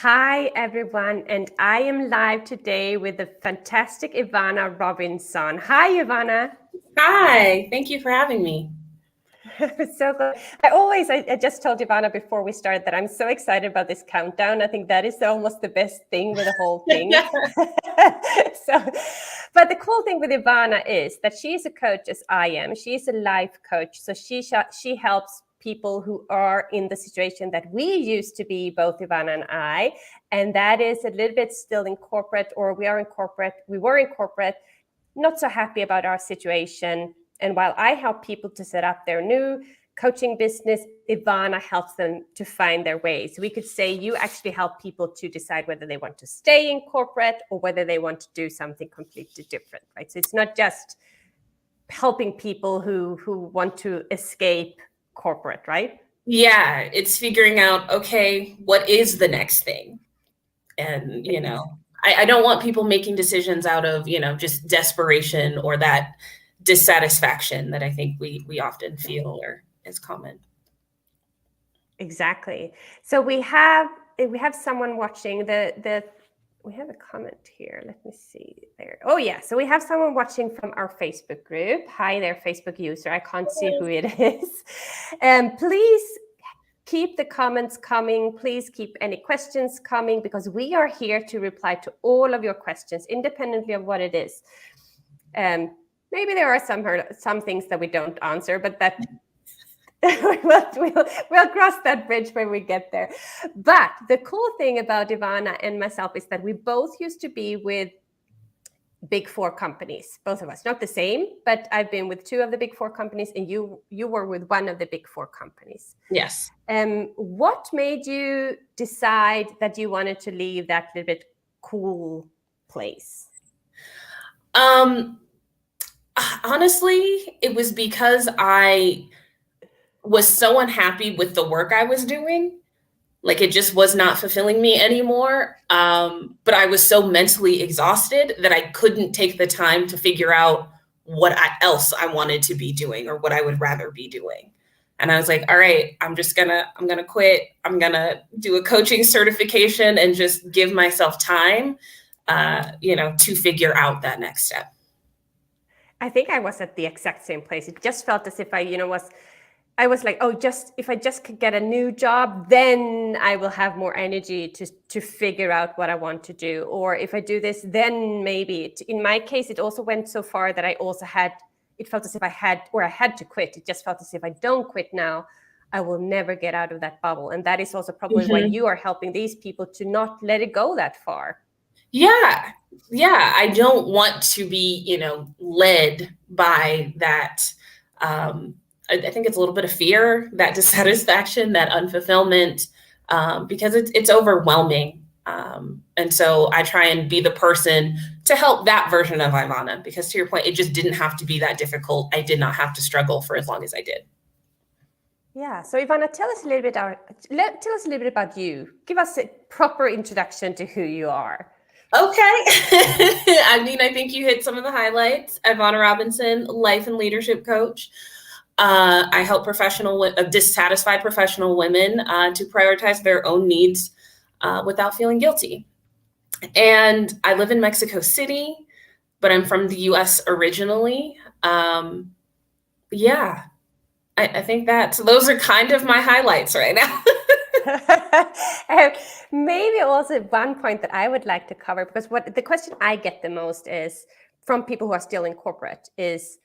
Hi, everyone, and I am live today with the fantastic Ivana Robinson. Hi, Ivana. Hi, thank you for having me. So glad. I just told Ivana before we started that I'm so excited about this countdown. I think that is almost the best thing with the whole thing. So, but the cool thing with Ivana is that she is a coach as I am. She is a life coach. So she helps people who are in the situation that we used to be, both Ivana and I. And that is a little bit still in corporate, or we were in corporate, not so happy about our situation. And while I help people to set up their new coaching business, Ivana helps them to find their way. So we could say you actually help people to decide whether they want to stay in corporate or whether they want to do something completely different, right? So it's not just helping people who want to escape corporate, right? Yeah, it's figuring out, okay, what is the next thing? And, I don't want people making decisions out of, just desperation or that dissatisfaction that I think we often feel or is common. Exactly. So we have someone watching we have a comment here. Let me see there. Oh yeah, so we have someone watching from our Facebook group. Hi there, Facebook user. I can't see who it is. Please keep the comments coming. Please keep any questions coming because we are here to reply to all of your questions independently of what it is. Maybe there are some things that we don't answer, but that we'll cross that bridge when we get there. But the cool thing about Ivana and myself is that we both used to be with Big4 companies, both of us. Not the same, but I've been with two of the Big4 companies, and you were with one of the Big4 companies. Yes. What made you decide that you wanted to leave that little bit cool place? Honestly, it was because I was so unhappy with the work I was doing. Like it just was not fulfilling me anymore. But I was so mentally exhausted that I couldn't take the time to figure out what else I wanted to be doing or what I would rather be doing. And I was like, all right, I'm gonna quit. I'm gonna do a coaching certification and just give myself time, to figure out that next step. I think I was at the exact same place. It just felt as if I was like, oh, if I just could get a new job, then I will have more energy to figure out what I want to do. Or if I do this, then maybe. In my case, it also went so far that it felt as if I had to quit. It just felt as if I don't quit now, I will never get out of that bubble. And that is also probably why you are helping these people to not let it go that far. Yeah. Yeah. I don't want to be, led by that. I think it's a little bit of fear, that dissatisfaction, that unfulfillment, because it's overwhelming. And so I try and be the person to help that version of Ivana, because to your point, it just didn't have to be that difficult. I did not have to struggle for as long as I did. Yeah. So Ivana, tell us a little bit about you. Give us a proper introduction to who you are. Okay. I think you hit some of the highlights. Ivana Robinson, life and leadership coach. I help dissatisfied professional women to prioritize their own needs without feeling guilty. And I live in Mexico City, but I'm from the US originally. Yeah, I think those are kind of my highlights right now. Maybe also one point that I would like to cover, because what the question I get the most is from people who are still in corporate is,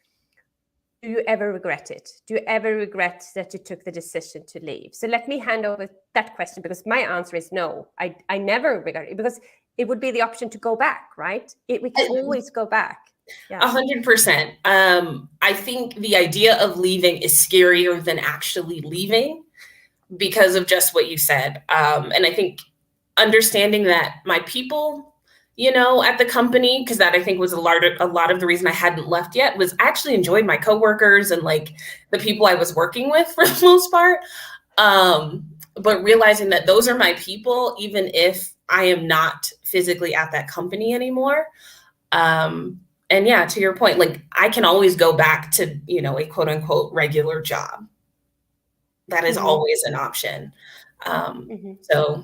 do you ever regret it? Do you ever regret that you took the decision to leave? So let me hand over that question, because my answer is no. I never regret it, because it would be the option to go back, right? We can always go back. 100%. I think the idea of leaving is scarier than actually leaving because of just what you said. And I think understanding that my people, at the company, because that I think was a lot of the reason I hadn't left yet, was I actually enjoyed my coworkers and like the people I was working with for the most part. But realizing that those are my people, even if I am not physically at that company anymore. And yeah, to your point, like I can always go back to, a quote unquote regular job. That is always an option. So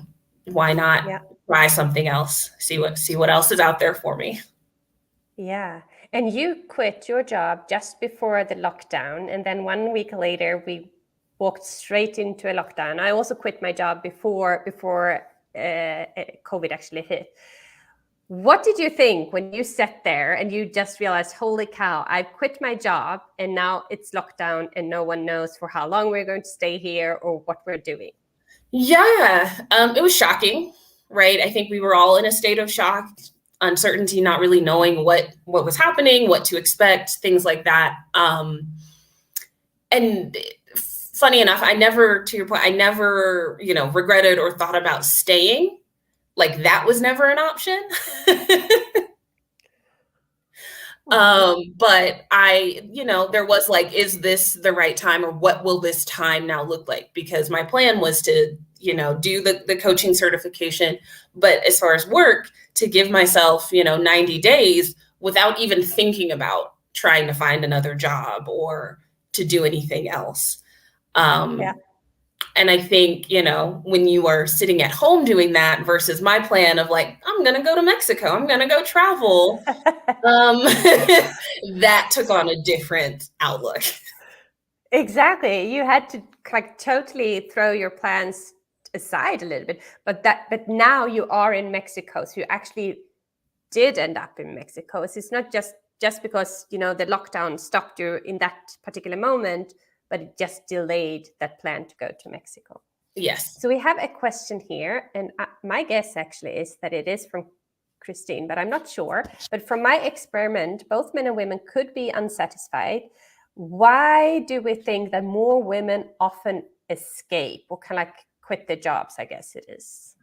why not try something else? See what else is out there for me. Yeah. And you quit your job just before the lockdown. And then 1 week later, we walked straight into a lockdown. I also quit my job before COVID actually hit. What did you think when you sat there and you just realized, holy cow, I've quit my job and now it's lockdown and no one knows for how long we're going to stay here or what we're doing? Yeah, it was shocking, right? I think we were all in a state of shock, uncertainty, not really knowing what was happening, what to expect, things like that. And funny enough, to your point, I never, regretted or thought about staying. Like that was never an option. But there was like, is this the right time, or what will this time now look like? Because my plan was to, do the coaching certification, but as far as work, to give myself, 90 days without even thinking about trying to find another job or to do anything else. And I think, when you are sitting at home doing that versus my plan of like, I'm going to go to Mexico, I'm going to go travel, that took on a different outlook. Exactly. You had to like totally throw your plans aside a little bit, but now you are in Mexico. So you actually did end up in Mexico. So it's not just because, the lockdown stopped you in that particular moment, but it just delayed that plan to go to Mexico. Yes. So we have a question here, and my guess actually is that it is from Christine, but I'm not sure. But from my experiment, both men and women could be unsatisfied. Why do we think that more women often escape or kind of like quit their jobs, I guess it is?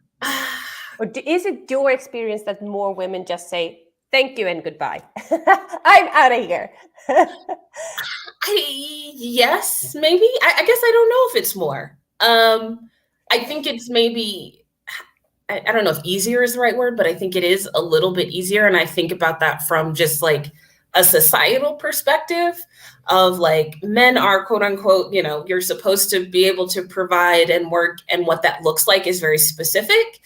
Or is it your experience that more women just say, thank you and goodbye? I'm out of here. Yes, maybe. I guess I don't know if it's more. I think it's maybe, I don't know if easier is the right word, but I think it is a little bit easier. And I think about that from just like a societal perspective of like, men are quote unquote, you're supposed to be able to provide and work, and what that looks like is very specific.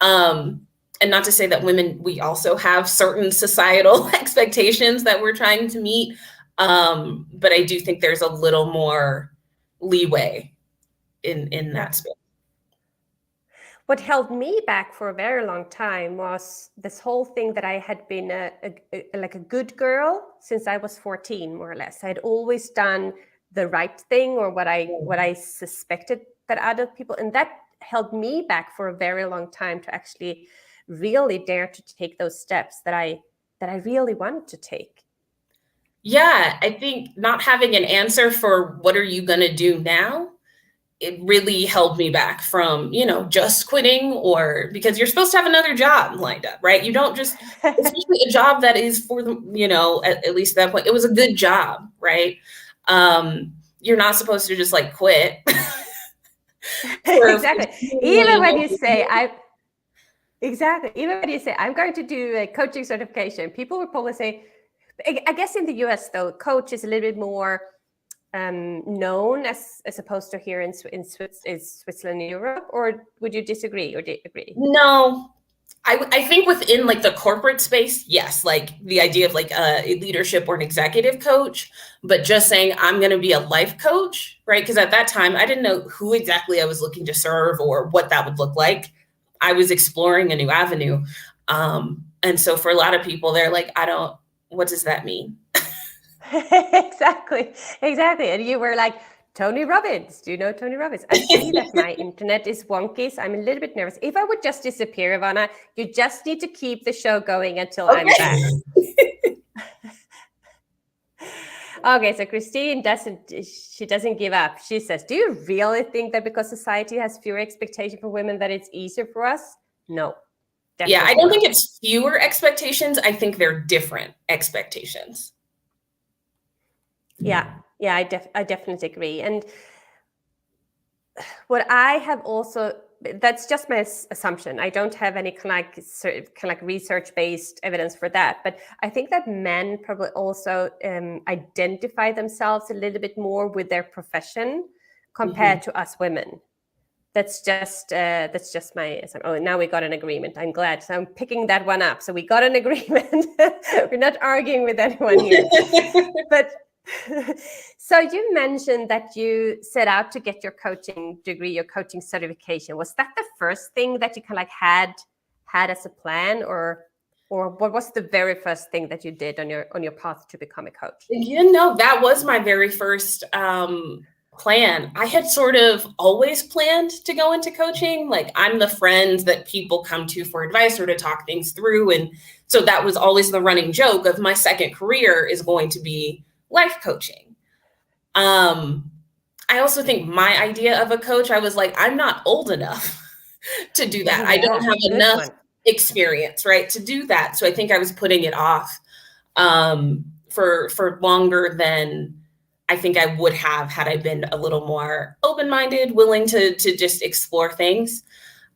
And not to say that women, we also have certain societal expectations that we're trying to meet. But I do think there's a little more leeway in that space. What held me back for a very long time was this whole thing that I had been like a good girl since I was 14, more or less. I had always done the right thing, or what I suspected that other people, and that held me back for a very long time to actually really dare to take those steps that I really wanted to take. Yeah, I think not having an answer for what are you going to do now, it really held me back from, just quitting, or because you're supposed to have another job lined up, right? You don't just, especially a job that is for the, at least at that point, it was a good job, right? You're not supposed to just like quit. Exactly. Even when you say, I'm going to do a coaching certification, people will probably say, I guess in the US though, coach is a little bit more known as opposed to here in Switzerland, Europe, or would you disagree, or do you agree? No, I think within like the corporate space, yes, like the idea of like a leadership or an executive coach, but just saying I'm going to be a life coach, right? Because at that time, I didn't know who exactly I was looking to serve or what that would look like. I was exploring a new avenue. And so for a lot of people, they're like, what does that mean? Exactly. And you were like, Tony Robbins. Do you know Tony Robbins? I see that my internet is wonky, so I'm a little bit nervous. If I would just disappear, Ivana, you just need to keep the show going until I'm back. Okay, so Christine doesn't give up. She says, do you really think that because society has fewer expectations for women that it's easier for us? No. Yeah, I don't think it's fewer expectations. I think they're different expectations. Yeah, I definitely agree. And what I have also, that's just my assumption. I don't have any kind of like research-based evidence for that. But I think that men probably also identify themselves a little bit more with their profession compared to us women. That's just my. Oh, now we got an agreement. I'm glad. So I'm picking that one up. So we got an agreement. We're not arguing with anyone here. But so you mentioned that you set out to get your coaching degree, your coaching certification. Was that the first thing that you kind of like had as a plan, or what was the very first thing that you did on your path to become a coach? That was my very first plan. I had sort of always planned to go into coaching. Like, I'm the friend that people come to for advice or to talk things through. And so that was always the running joke of my second career is going to be life coaching. I also think my idea of a coach, I was like, I'm not old enough to do that. I don't have enough experience, right, to do that. So I think I was putting it off for longer than I think I would have had I been a little more open-minded, willing to just explore things.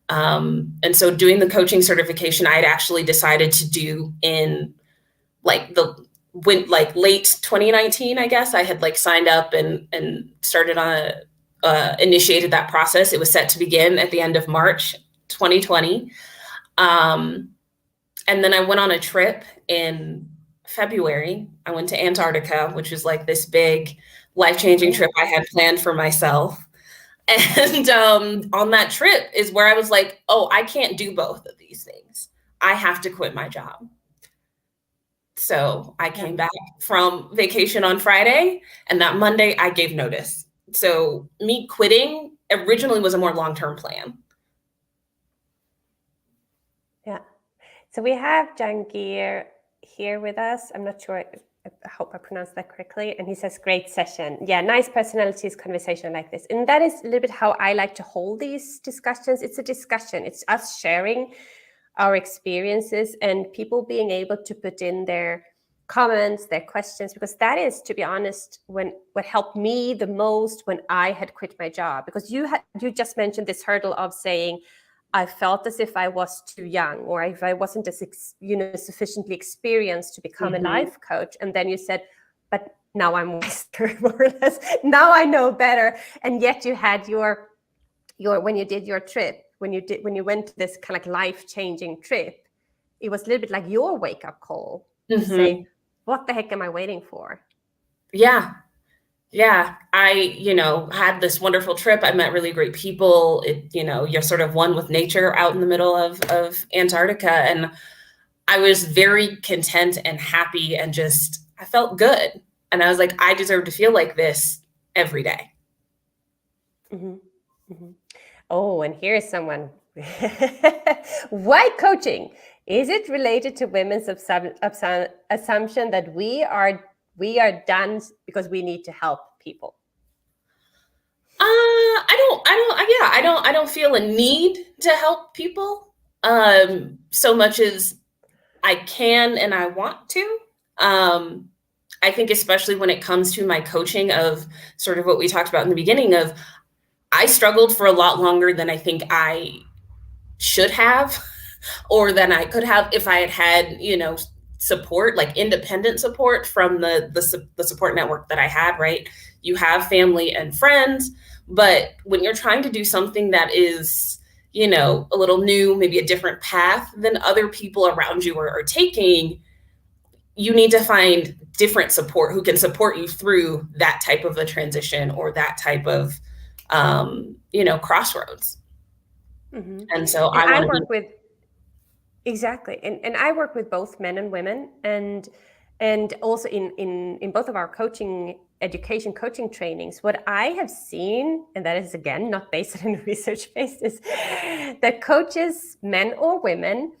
And so doing the coaching certification, I had actually decided to do in late 2019, I guess. I had like signed up and started on initiated that process. It was set to begin at the end of March 2020. And then I went on a trip in February. I went to Antarctica, which was like this big life-changing trip I had planned for myself. And on that trip is where I was like, oh, I can't do both of these things. I have to quit my job. So I came back from vacation on Friday, and that Monday I gave notice. So me quitting originally was a more long-term plan. Yeah. So we have Jangir here with us. I'm not sure. I hope I pronounced that correctly. And he says, great session. Yeah, nice personalities conversation like this. And that is a little bit how I like to hold these discussions. It's a discussion. It's us sharing our experiences and people being able to put in their comments, their questions, because that is, to be honest, what helped me the most when I had quit my job. Because you just mentioned this hurdle of saying, I felt as if I was too young, or if I wasn't as sufficiently experienced to become a life coach. And then you said, but now I'm wiser, more or less. Now I know better. And yet you had your when you did your trip, when you went to this kind of life-changing trip, it was a little bit like your wake-up call to say, what the heck am I waiting for? Yeah. I, had this wonderful trip. I met really great people. You're sort of one with nature out in the middle of Antarctica. And I was very content and happy and I felt good. And I was like, I deserve to feel like this every day. Oh, and here's someone. Why coaching? Is it related to women's assumption that we are done because we need to help people? I don't feel a need to help people so much as I can and I want to. I think especially when it comes to my coaching of sort of what we talked about in the beginning of, I struggled for a lot longer than I think I should have, or than I could have if I had support, like independent support from the support network that I had, right? You have family and friends, but when you're trying to do something that is, a little new, maybe a different path than other people around you are taking, you need to find different support who can support you through that type of a transition or that type of, crossroads. And so I work with exactly, and I work with both men and women, and also in both of our coaching trainings, what I have seen, and that is again not based on research based, is that coaches, men or women,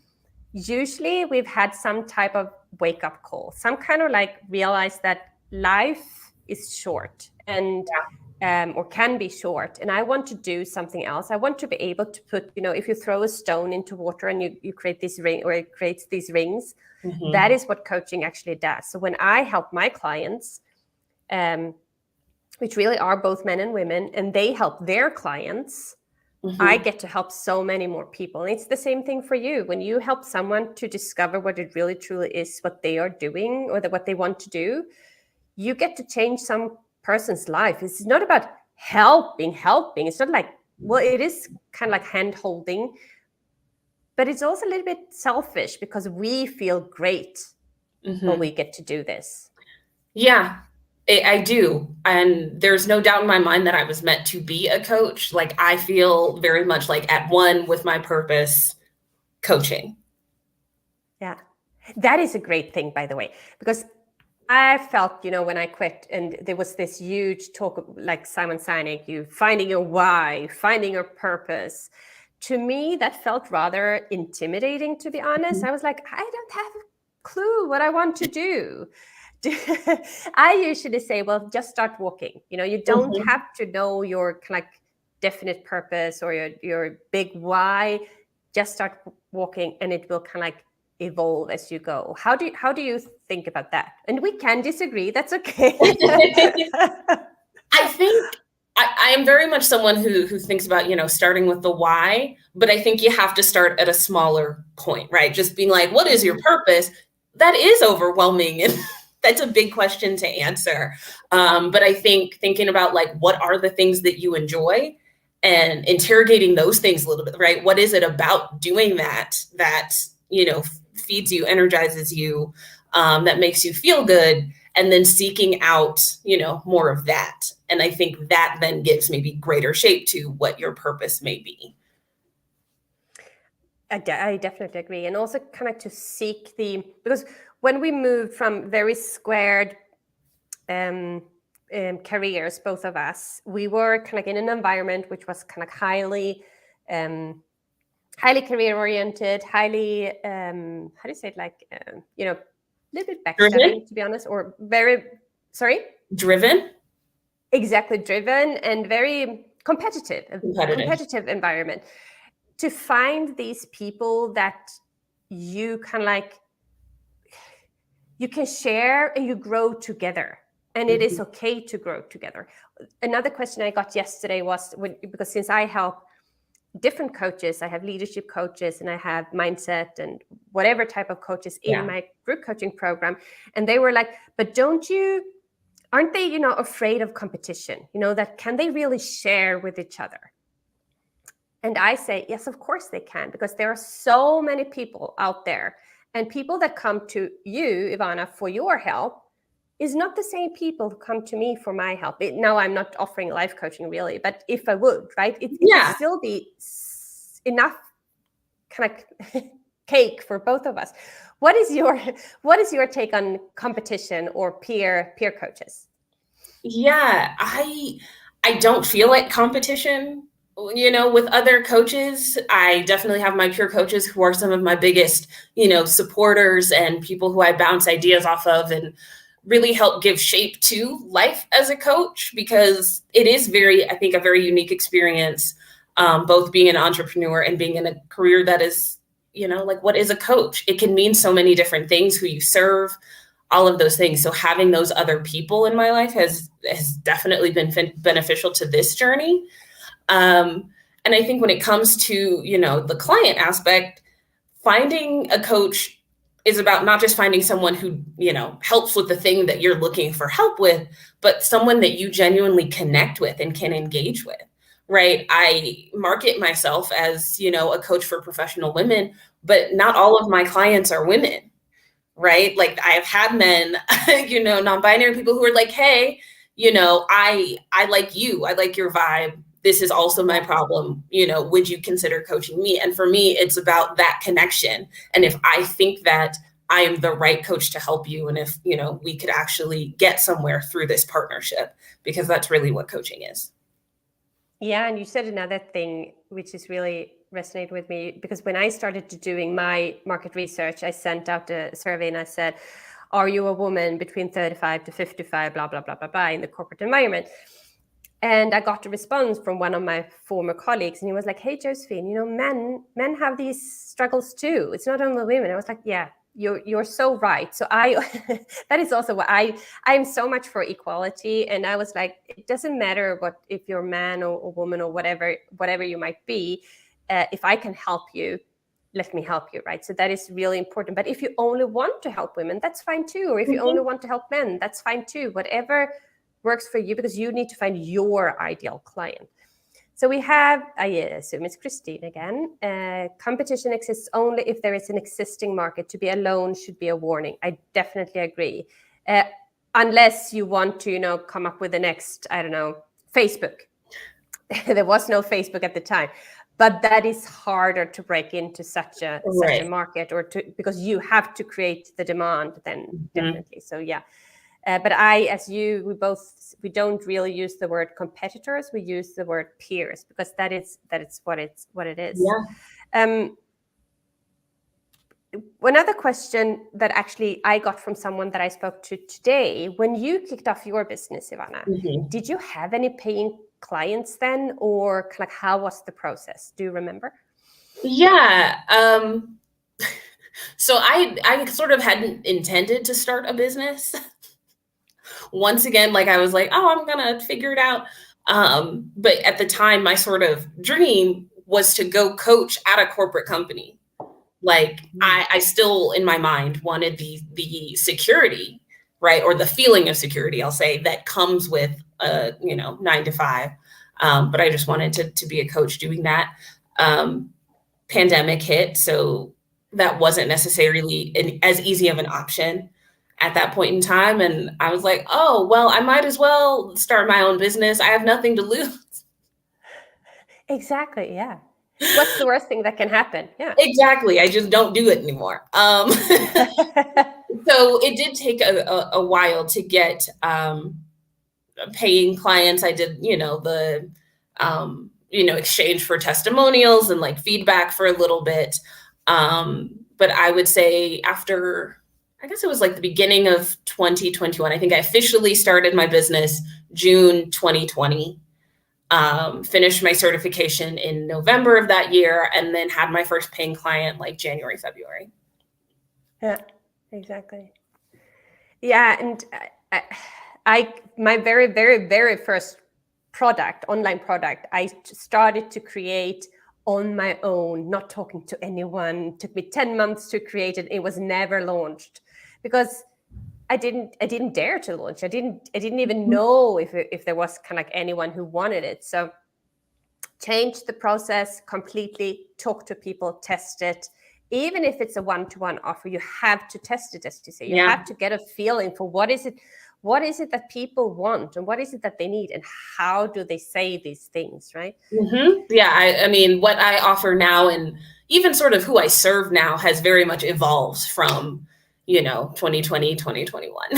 usually we've had some type of wake up call, some kind of like realize that life is short and or can be short, and I want to do something else. I want to be able to put, if you throw a stone into water and you create this ring, or it creates these rings, that is what coaching actually does. So when I help my clients, which really are both men and women, and they help their clients, I get to help so many more people. And it's the same thing for you. When you help someone to discover what it really truly is, what they are doing, or what they want to do, you get to change some person's life. It's not about helping. It's not like well, it is kind of like hand holding, but it's also a little bit selfish because we feel great when we get to do this. Yeah, I do. And there's no doubt in my mind that I was meant to be a coach. Like, I feel very much like at one with my purpose, coaching. Yeah, that is a great thing, by the way, because I felt, when I quit and there was this huge talk like Simon Sinek, you finding your why, finding your purpose. To me, that felt rather intimidating, to be honest. I was like, I don't have a clue what I want to do. I usually say, well, just start walking. You don't have to know your kind of like definite purpose or your big why. Just start walking and it will kind of like evolve as you go. How do you think about that? And we can disagree. That's okay. I think I am very much someone who thinks about, starting with the why, but I think you have to start at a smaller point, right? Just being like, what is your purpose? That is overwhelming. And that's a big question to answer. But I think thinking about like, what are the things that you enjoy and interrogating those things a little bit, right? What is it about doing that, feeds you, energizes you, that makes you feel good? And then seeking out, more of that. And I think that then gives maybe greater shape to what your purpose may be. I definitely agree. And also kind of to seek because when we moved from very squared careers, both of us, we were kind of in an environment which was kind of highly career oriented, highly, how do you say it? Like, a little bit backstabbing, to be honest, or very, sorry? Driven? Exactly, driven and very competitive environment. To find these people that you kind of like, you can share and you grow together. And it is okay to grow together. Another question I got yesterday was, because since I help different coaches, I have leadership coaches and I have mindset and whatever type of coaches in my group coaching program. And they were like, but aren't they, afraid of competition? That can they really share with each other? And I say, yes, of course they can, because there are so many people out there, and people that come to you, Ivana, for your help is not the same people who come to me for my help. Now, I'm not offering life coaching really, but if I would, right, it would still be enough kind of cake for both of us. What is your take on competition or peer coaches? Yeah, I don't feel like competition, with other coaches. I definitely have my peer coaches who are some of my biggest, supporters and people who I bounce ideas off of and really help give shape to life as a coach, because it is I think a very unique experience, both being an entrepreneur and being in a career that is, like, what is a coach? It can mean so many different things, who you serve, all of those things. So having those other people in my life has definitely been beneficial to this journey. And I think when it comes to, the client aspect, finding a coach is about not just finding someone who, helps with the thing that you're looking for help with, but someone that you genuinely connect with and can engage with, right? I market myself as, a coach for professional women, but not all of my clients are women, right? Like, I've had men, non-binary people who are like, hey, I like you. I like your vibe. This is also my problem. Would you consider coaching me? And for me, it's about that connection. And if I think that I am the right coach to help you, and if, we could actually get somewhere through this partnership, because that's really what coaching is. Yeah. And you said another thing, which is really resonated with me, because when I started doing my market research, I sent out a survey and I said, are you a woman between 35 to 55, blah, blah, blah, blah, blah, in the corporate environment? And I got a response from one of my former colleagues, and he was like, hey, Josefine, men have these struggles too. It's not only women. I was like, yeah, you're so right. So that is also what I'm so much for equality. And I was like, it doesn't matter if you're a man or woman or whatever you might be, if I can help you, let me help you, right? So that is really important. But if you only want to help women, that's fine too. Or if you only want to help men, that's fine too. Whatever works for you, because you need to find your ideal client. So we have, I assume it's Christine again. Competition exists only if there is an existing market. To be alone should be a warning. I definitely agree. Unless you want to, come up with the next, I don't know, Facebook. There was no Facebook at the time, but that is harder to break into such a market, because you have to create the demand then, definitely. So yeah. But we don't really use the word competitors. We use the word peers, because that is what it is. Yeah. One other question that actually I got from someone that I spoke to today: when you kicked off your business, Ivana, did you have any paying clients then, or like how was the process? Do you remember? Yeah. So I sort of hadn't intended to start a business. Once again, like I was like, oh, I'm gonna figure it out. But at the time, my sort of dream was to go coach at a corporate company. Like I still, in my mind, wanted the security, right, or the feeling of security, I'll say, that comes with 9 to 5. But I just wanted to be a coach doing that. Pandemic hit, so that wasn't necessarily as easy of an option at that point in time. And I was like, oh, well, I might as well start my own business. I have nothing to lose. Exactly. Yeah. What's the worst thing that can happen? Yeah. Exactly. I just don't do it anymore. So it did take a while to get paying clients. I did, the exchange for testimonials and like feedback for a little bit. But I would say after, I guess it was like the beginning of 2021, I think I officially started my business June 2020, finished my certification in November of that year, and then had my first paying client like January, February. Yeah, exactly. Yeah. And my very, very, very first online product, I started to create on my own, not talking to anyone. It took me 10 months to create it. It was never launched because I didn't dare to launch. I didn't even know if there was kind of like anyone who wanted it. So change the process completely, talk to people, test it. Even if it's a one-to-one offer, you have to test it, as you say. You have to get a feeling for what is it that people want, and what is it that they need, and how do they say these things, right? Yeah, I mean, what I offer now and even sort of who I serve now has very much evolved from, 2020, 2021.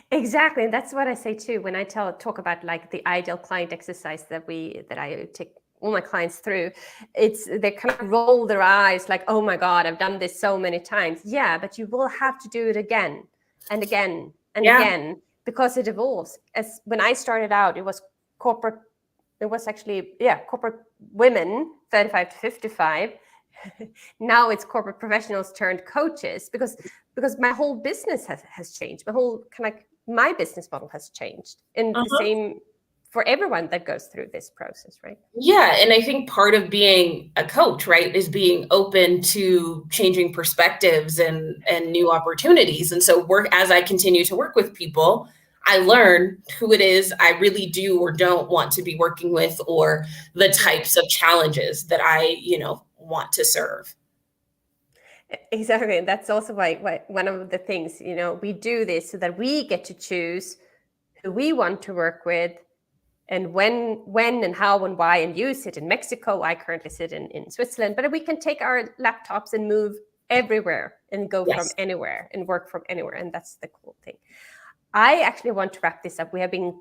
Exactly. And that's what I say too when I talk about like the ideal client exercise that I take all my clients through. They kind of roll their eyes like, oh my God, I've done this so many times. Yeah, but you will have to do it again and again and again, because it evolves. As when I started out, it was corporate women 35 to 55. Now it's corporate professionals turned coaches, because my whole business has changed. My business model has changed, and the same for everyone that goes through this process, right? Yeah. And I think part of being a coach, right, is being open to changing perspectives and new opportunities. And so as I continue to work with people, I learn who it is I really do or don't want to be working with, or the types of challenges that I, want to serve. Exactly. And that's also why one of the things, we do this so that we get to choose who we want to work with, and when and how and why. And you sit in Mexico, I currently sit in Switzerland, but we can take our laptops and move everywhere and go from anywhere and work from anywhere. And that's the cool thing. I actually want to wrap this up. We have been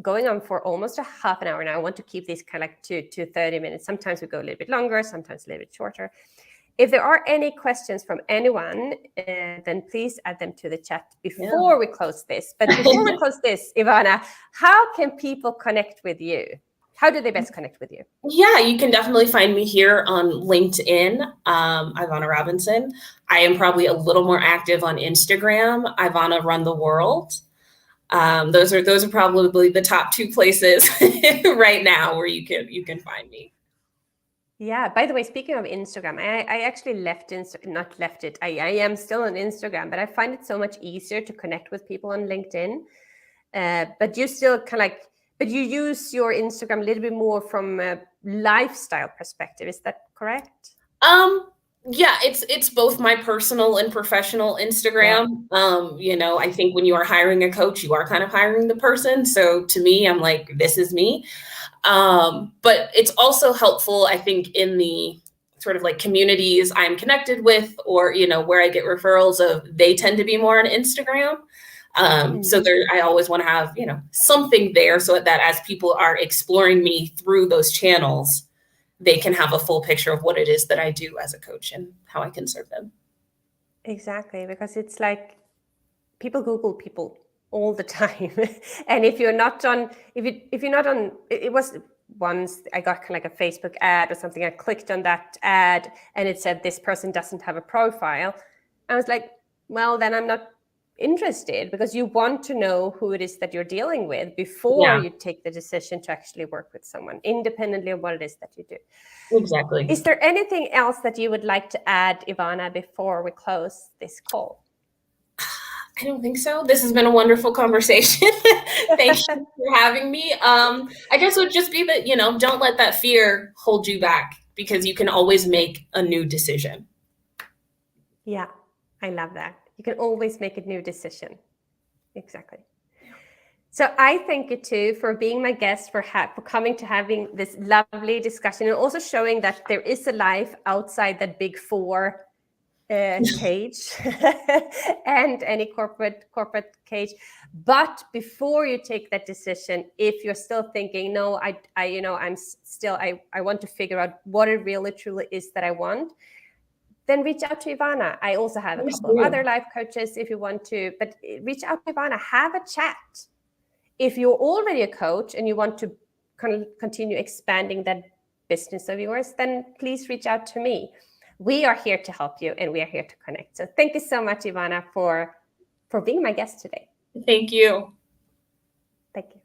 going on for almost a half an hour now. I want to keep this kind of like to 30 minutes. Sometimes we go a little bit longer, sometimes a little bit shorter. If there are any questions from anyone, then please add them to the chat before we close this. But before we close this, Ivana, how can people connect with you? How do they best connect with you? Yeah, you can definitely find me here on LinkedIn, Ivana Robinson. I am probably a little more active on Instagram, Ivana Run the World. Those are probably the top 2 places right now where you can find me. Yeah. By the way, speaking of Instagram, I actually not left it. I am still on Instagram, but I find it so much easier to connect with people on LinkedIn. But you still kind of like, But you use your Instagram a little bit more from a lifestyle perspective. Is that correct? Yeah, it's both my personal and professional Instagram. I think when you are hiring a coach, you are kind of hiring the person. So to me, I'm like, this is me. But it's also helpful, I think, in the sort of like communities I'm connected with, or, where I get referrals of, they tend to be more on Instagram. So I always want to have, something there so that as people are exploring me through those channels, they can have a full picture of what it is that I do as a coach and how I can serve them. Exactly, because it's like people Google people all the time. And if you're not on, if you're not on, it was once I got kind of like a Facebook ad or something. I clicked on that ad and it said, this person doesn't have a profile. I was like, well, then I'm not interested, because you want to know who it is that you're dealing with before you take the decision to actually work with someone, independently of what it is that you do. Exactly. Is there anything else that you would like to add, Ivana, before we close this call? I don't think so. This has been a wonderful conversation. Thank you for having me. I guess it would just be that, don't let that fear hold you back, because you can always make a new decision. Yeah, I love that. You can always make a new decision. Exactly. So I thank you too for being my guest, for coming to having this lovely discussion, and also showing that there is a life outside that Big4 cage and any corporate cage. But before you take that decision, if you're still thinking, no, I want to figure out what it really truly is that I want, then reach out to Ivana. I also have a couple of other life coaches if you want to, but reach out to Ivana, have a chat. If you're already a coach and you want to continue expanding that business of yours, then please reach out to me. We are here to help you and we are here to connect. So thank you so much, Ivana, for being my guest today. Thank you. Thank you.